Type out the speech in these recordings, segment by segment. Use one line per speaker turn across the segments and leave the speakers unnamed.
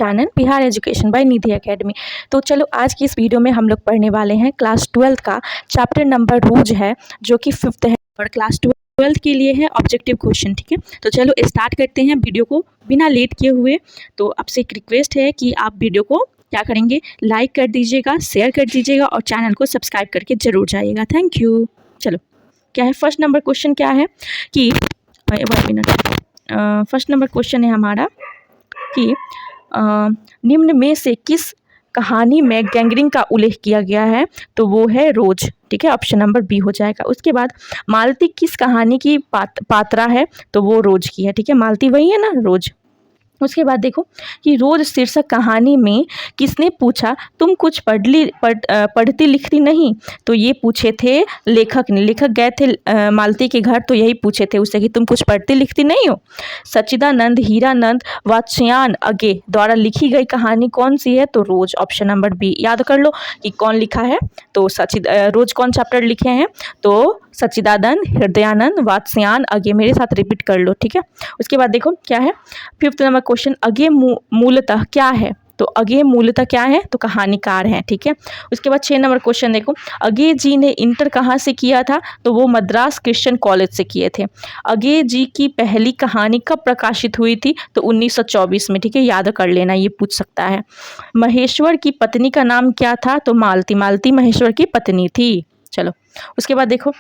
Channel Bihar education by Nidhi academy. तो चलो आज की इस वीडियो में हम लोग पढ़ने वाले हैं क्लास 12 का चैप्टर नंबर रूज है, जो कि 5th है और क्लास 12 के लिए है ऑब्जेक्टिव क्वेश्चन। ठीक है, तो चलो स्टार्ट करते हैं वीडियो को बिना लेट किए हुए। तो आपसे एक रिक्वेस्ट है कि आप वीडियो को क्या करेंगे, लाइक कर दीजिएगा, शेयर कर दीजिएगा और चैनल को सब्सक्राइब करके जरूर जाइएगा। Thank you. चलो क्या है, फर्स्ट नंबर क्वेश्चन क्या है कि फर्स्ट नंबर क्वेश्चन है हमारा कि निम्न में से किस कहानी में गैंगरिंग का उल्लेख किया गया है, तो वो है रोज। ठीक है, ऑप्शन नंबर बी हो जाएगा। उसके बाद मालती किस कहानी की पात्रा है, तो वो रोज की है। ठीक है, मालती वही है ना, रोज। उसके बाद देखो कि रोज शीर्षक कहानी में किसने पूछा तुम कुछ पढ़ती लिखती नहीं, तो ये पूछे थे लेखक ने। लेखक गए थे मालती के घर, तो यही पूछे थे उससे कि तुम कुछ पढ़ती लिखती नहीं हो। सच्चिदानंद हीरानंद वात्स्यायन अगे द्वारा लिखी गई कहानी कौन सी है, तो रोज। Option number B. याद कर लो कि कौन लिखा है, तो रोज कौन चैप्टर लिखे हैं, तो सच्चिदानंद हृदयानंद वात्स्यायन अगे। मेरे साथ रिपीट कर लो। ठीक है, उसके बाद देखो क्या है, 5th नंबर क्वेश्चन, अगे मूलतः क्या है, तो अगे मूलतः क्या है, तो कहानीकार है। ठीक है, उसके बाद 6 नंबर क्वेश्चन देखो, अगे जी ने इंटर कहाँ से किया था, तो वो मद्रास क्रिश्चियन कॉलेज से किए थे। अगे जी की पहली कहानी कब प्रकाशित हुई थी, तो 1924 में। ठीक है, याद कर लेना, ये पूछ सकता है। महेश्वर की पत्नी का नाम क्या था, तो मालती। मालती महेश्वर की पत्नी थी। चलो उसके बाद देखो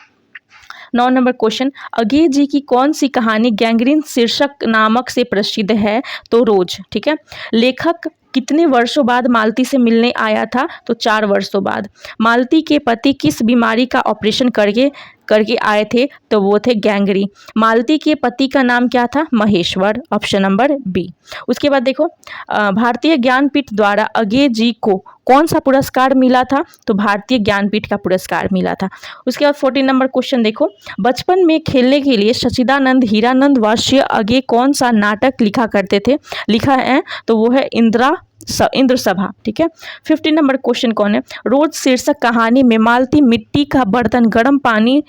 9 नंबर क्वेश्चन, अगे जी की कौन सी कहानी गैंगरीन शीर्षक नामक से प्रसिद्ध है, तो रोज। ठीक है, लेखक कितने वर्षों बाद मालती से मिलने आया था, तो 4 वर्षों बाद। मालती के पति किस बीमारी का ऑपरेशन करके आए थे, तो वो थे गैंगरी। मालती के पति का नाम क्या था, महेश्वर। Option number B. उसके बाद देखो भारतीय ज्ञानपीठ द्वारा अगे जी को कौन सा पुरस्कार मिला था, तो भारतीय ज्ञानपीठ का पुरस्कार मिला था। उसके बाद 14 नंबर क्वेश्चन देखो, बचपन में खेलने के लिए सच्चिदानंद हीरानंद वात्स्यायन अगे कौन सा नाटक लिखा है, तो वो है इंद्र सभा। ठीक है, 15 नंबर क्वेश्चन कौन है, रोज शीर्षक कहानी में मालती मिट्टी का बर्तन गर्म पानी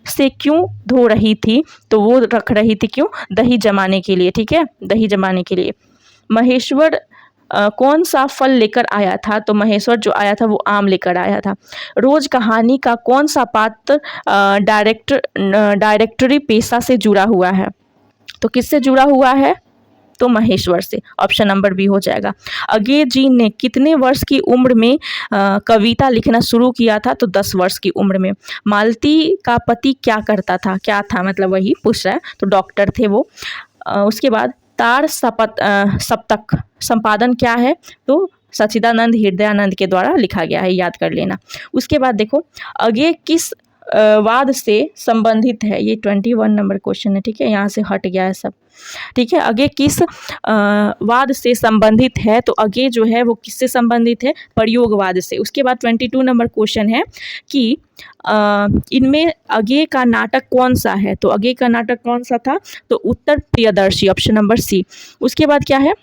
से क्यों धो रही थी, तो वो रख रही थी क्यों, दही जमाने के लिए। ठीक है, दही जमाने के लिए। महेश्वर कौन सा फल लेकर आया था, तो महेश्वर जो आया था वो आम लेकर आया था। रोज कहानी का कौन सा पात्र डायरेक्टरी पेशा से जुड़ा हुआ है, तो किससे जुड़ा हुआ है, तो महेश्वर से। ऑप्शन नंबर बी हो जाएगा। अगे जी ने कितने वर्ष की उम्र में कविता लिखना शुरू किया था, तो 10 वर्ष की उम्र में। मालती का पति क्या करता था, क्या था मतलब वही पूछ रहा है, तो डॉक्टर थे वो। उसके बाद तार सप्तक संपादन क्या है, तो सच्चिदानंद हृदयानंद के द्वारा लिखा गया है, याद कर लेना। उसके बाद देखो अगे किस वाद से संबंधित है, ये 21 नंबर क्वेश्चन है। ठीक है, यहाँ से हट गया है सब। ठीक है, अगे किस वाद से संबंधित है, तो अगे जो है वो किससे संबंधित है, प्रयोगवाद से। उसके बाद 22 नंबर क्वेश्चन है कि इनमें अगे का नाटक कौन सा है, तो अगे का नाटक कौन सा था, तो उत्तर प्रियदर्शी। Option number C. उसके बाद क्या है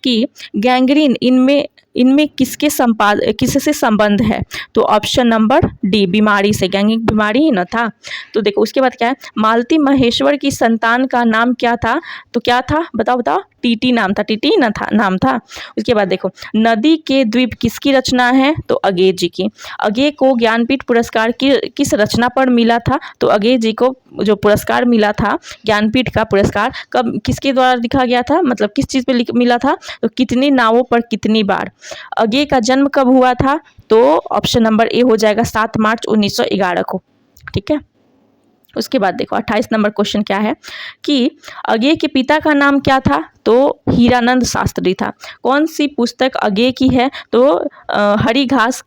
कि गैंग्रीन इनमें किससे संबंध है, तो ऑप्शन नंबर डी, बीमारी से। गैंगिंग बीमारी ही ना था। तो देखो उसके बाद क्या है, मालती महेश्वर की संतान का नाम क्या था, तो क्या था, बताओ। टीटी नाम था, टीटी ना था नाम था। उसके बाद देखो नदी के द्वीप किसकी रचना है, तो अगे जी की। अगे को ज्ञानपीठ पुरस्कार किस रचना पर मिला था, तो अगे जी को जो पुरस्कार मिला था ज्ञानपीठ का पुरस्कार कब किसके द्वारा लिखा गया था, मतलब किस चीज़ पे मिला था, तो कितनी नावों पर कितनी बार। अगे का जन्म कब हुआ था, तो ऑप्शन नंबर ए हो जाएगा 7 मार्च 1911 को। ठीक है, उसके बाद देखो 28 नंबर क्वेश्चन क्या है कि अगे के पिता का नाम क्या था, तो हीरानंद शास्त्री था। कौन सी पुस्तक अगे की है, तो हरी घास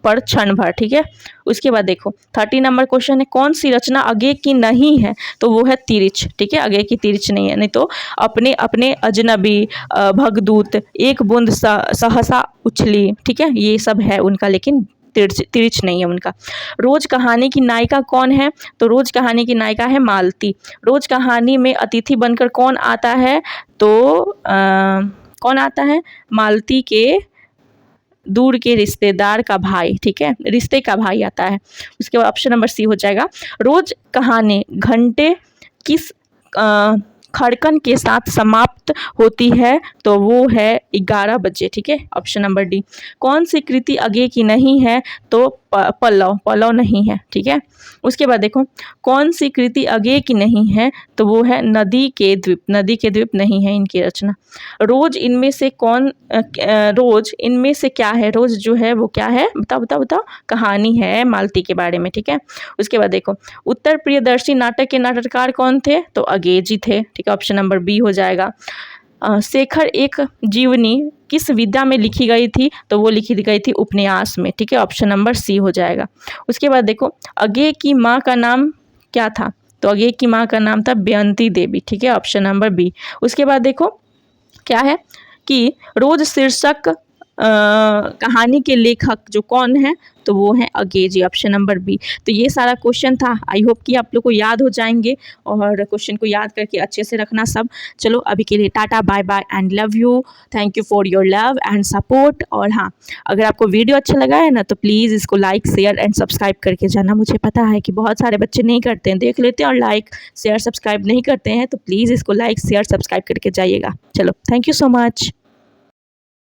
पर क्षण भर। ठीक है, उसके बाद देखो 30 नंबर क्वेश्चन है, कौन सी रचना अगे की नहीं है, तो वो है तिरिच। ठीक है, अगे की तिरिच नहीं है, नहीं तो अपने अपने अजनबी, भगदूत, एक बूंद सहसा उछली। ठीक है, ये सब है उनका, लेकिन तिरिच नहीं है उनका। रोज कहानी की नायिका कौन है, तो रोज कहानी की नायिका है मालती। रोज कहानी में अतिथि बनकर कौन आता है, तो कौन आता है, मालती के दूर के रिश्तेदार का भाई। ठीक है, रिश्ते का भाई आता है। उसके बाद ऑप्शन नंबर सी हो जाएगा। रोज कहानी घंटे खड़कन के साथ समाप्त होती है तो वो है 11 बजे, ठीक है, ऑप्शन नंबर डी। कौन सी कृति अगे की नहीं है, तो पल्लव, पल्लव नहीं है, ठीक है। उसके बाद देखो कौन सी कृति अगे की नहीं है, तो वो है नदी के द्वीप, नदी के द्वीप नहीं है इनकी रचना। रोज इनमें से रोज इनमें से क्या है, रोज जो है वो क्या है, बताओ बताओ बताओ, कहानी है मालती के बारे में, ठीक है। उसके बाद देखो उत्तर प्रियदर्शी नाटक के नाटककार कौन थे, तो अंग्रेजी थे, ठीक है, ऑप्शन नंबर बी हो जाएगा। शेखर एक जीवनी किस विधा में लिखी गई थी, तो वो लिखी गई थी उपन्यास में, ठीक है, ऑप्शन नंबर सी हो जाएगा। उसके बाद देखो अगे की माँ का नाम क्या था, तो अगे की माँ का नाम था बेअंती देवी, ठीक है, ऑप्शन नंबर बी। उसके बाद देखो क्या है कि रोज शीर्षक कहानी के लेखक जो कौन है, तो वो है अंग्रेजी, ऑप्शन नंबर बी। तो ये सारा क्वेश्चन था, आई होप कि आप लोग को याद हो जाएंगे और क्वेश्चन को याद करके अच्छे से रखना सब। चलो अभी के लिए tata bye bye and love you, thank you for your love and support. और हाँ, अगर आपको वीडियो अच्छा लगा है ना, तो प्लीज़ इसको लाइक शेयर एंड सब्सक्राइब करके जाना। मुझे पता है कि बहुत सारे बच्चे नहीं करते हैं, देख लेते हैं और लाइक शेयर सब्सक्राइब नहीं करते हैं, तो प्लीज़ इसको लाइक शेयर सब्सक्राइब करके जाइएगा। चलो थैंक यू सो मच।